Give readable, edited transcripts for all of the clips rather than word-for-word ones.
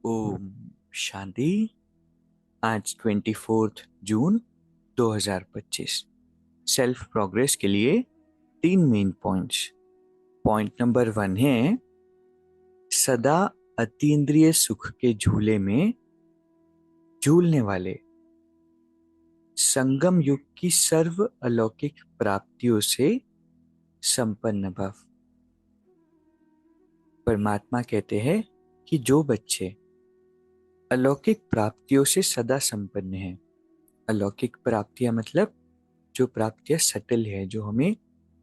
ओम शांति। आज 24 जून 2025 self progress के लिए 3 मेन पॉइंट्स। पॉइंट नंबर 1 है सदा अतीन्द्रिय सुख के झूले में झूलने वाले संगम युग की सर्व अलौकिक प्राप्तियों से संपन्न भव। परमात्मा कहते हैं कि जो बच्चे अलौकिक प्राप्तियों से सदा संपन्न हैं। अलौकिक प्राप्तियां मतलब जो प्राप्तियां सटल है, जो हमें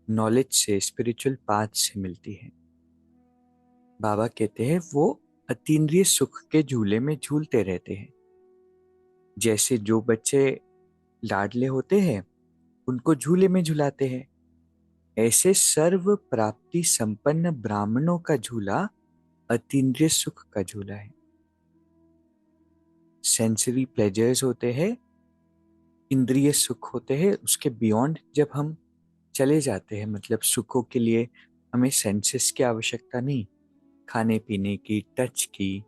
नॉलेज से, स्पिरिचुअल पाथ से मिलती है। बाबा कहते हैं वो अतीन्द्रिय सुख के झूले में झूलते रहते हैं। जैसे जो बच्चे लाडले होते हैं उनको झूले में झुलाते हैं, ऐसे सर्व प्राप्ति संपन्न ब्राह्मणों का झूला अतीन्द्रिय सुख का झूला है। सेंसरी प्लेजर्स होते हैं, इंद्रिय सुख होते हैं, उसके बियॉन्ड जब हम चले जाते हैं, मतलब सुखों के लिए हमें सेंसेस की आवश्यकता नहीं, खाने पीने की, टच की।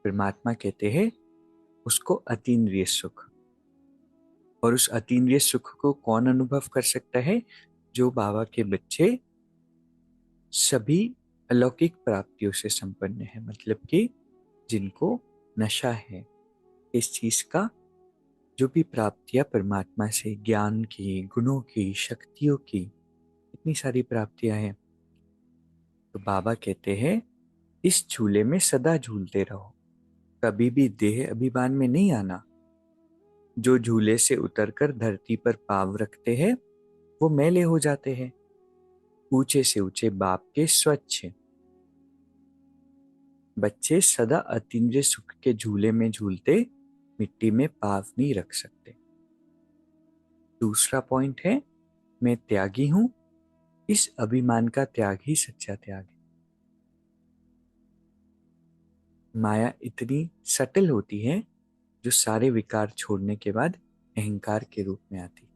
परमात्मा कहते हैं उसको अतीन्द्रिय सुख। और उस अतीन्द्रिय सुख को कौन अनुभव कर सकता है? जो बाबा के बच्चे सभी अलौकिक प्राप्तियों से संपन्न है, मतलब कि जिनको नशा है इस चीज का। जो भी प्राप्तियां परमात्मा से, ज्ञान की, गुणों की, शक्तियों की, इतनी सारी प्राप्तियां हैं, तो बाबा कहते हैं इस झूले में सदा झूलते रहो, कभी भी देह अभिमान में नहीं आना। जो झूले से उतरकर धरती पर पांव रखते हैं वो मैले हो जाते हैं। ऊंचे से ऊंचे बाप के स्वच्छ बच्चे सदा अतीन्द्रिय सुख के झूले में झूलते मिट्टी में पांव नहीं रख सकते। दूसरा पॉइंट है मैं त्यागी हूं। इस अभिमान का त्याग ही सच्चा त्याग है। माया इतनी सटल होती है जो सारे विकार छोड़ने के बाद अहंकार के रूप में आती।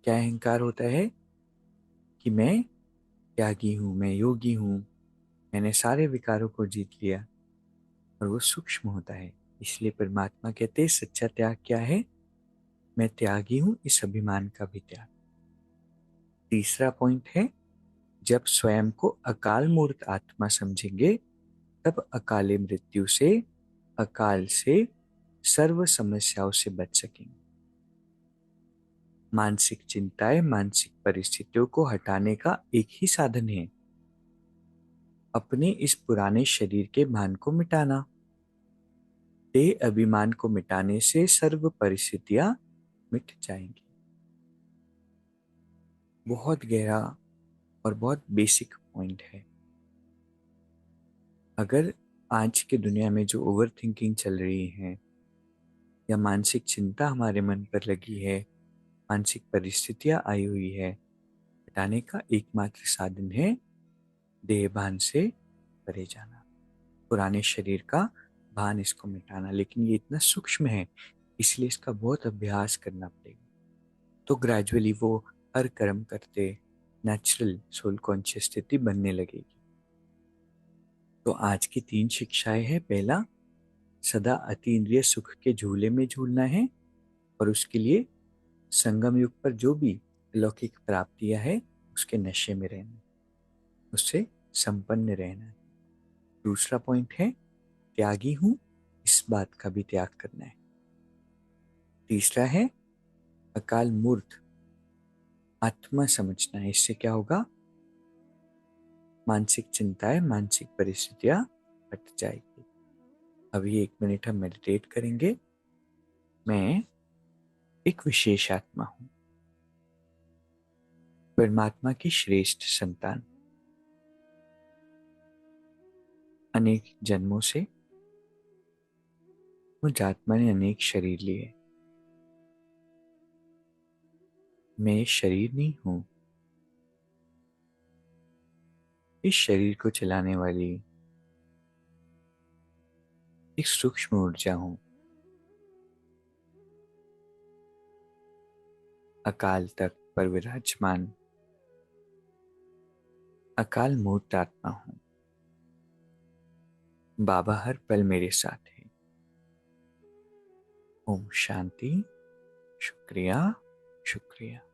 क्या अहंकार होता है? कि मैं त्यागी हूं, मैं योगी हूं, मैंने सारे विकारों को जीत लिया। और वो सूक्ष्म होता है। इसलिए परमात्मा कहते हैं सच्चा त्याग क्या है? मैं त्यागी हूं, इस अभिमान का भी त्याग। तीसरा पॉइंट है जब स्वयं को अकाल मूर्त आत्मा समझेंगे तब अकाले मृत्यु से, अकाल से, सर्व समस्याओं से बच सकेंगे। मानसिक चिंताएं, मानसिक परिस्थितियों को हटाने का एक ही साधन है, अपने इस पुराने शरीर के भान को मिटाना। देह अभिमान को मिटाने से सर्व परिस्थितियां मिट जाएंगी। बहुत गहरा और बहुत बेसिक पॉइंट है। अगर आज की दुनिया में जो ओवर थिंकिंग चल रही है या मानसिक चिंता हमारे मन पर लगी है, मानसिक परिस्थितियां आई हुई है, हटाने का एकमात्र साधन है देह भान से परे जाना, पुराने शरीर का भान इसको मिटाना। लेकिन ये इतना सूक्ष्म है इसलिए इसका बहुत अभ्यास करना पड़ेगा। तो ग्रेजुअली वो हर कर्म करते नेचुरल सोल कॉन्शियस स्थिति बनने लगेगी। तो आज की 3 शिक्षाएं हैं। पहला, सदा अतीन्द्रिय सुख के झूले में झूलना है और उसके लिए संगम युग पर जो भी अलौकिक प्राप्तियां है उसके नशे में रहना, उससे संपन्न रहना है। दूसरा पॉइंट है त्यागी हूं, इस बात का भी त्याग करना है। तीसरा है अकाल मूर्त आत्मा समझना है। इससे क्या होगा? मानसिक चिंताएं, मानसिक परिस्थितियां हट जाएगी। अभी 1 मिनट हम मेडिटेट करेंगे। मैं एक विशेष आत्मा हूं, परमात्मा की श्रेष्ठ संतान। अनेक जन्मों से मुझ आत्मा ने अनेक शरीर लिए। मैं शरीर नहीं हूं, इस शरीर को चलाने वाली एक सूक्ष्म ऊर्जा हूं। अकाल तक पर विराजमान अकाल मूर्त आत्मा हूं। बाबा हर पल मेरे साथ है। ओम शांति। शुक्रिया, शुक्रिया।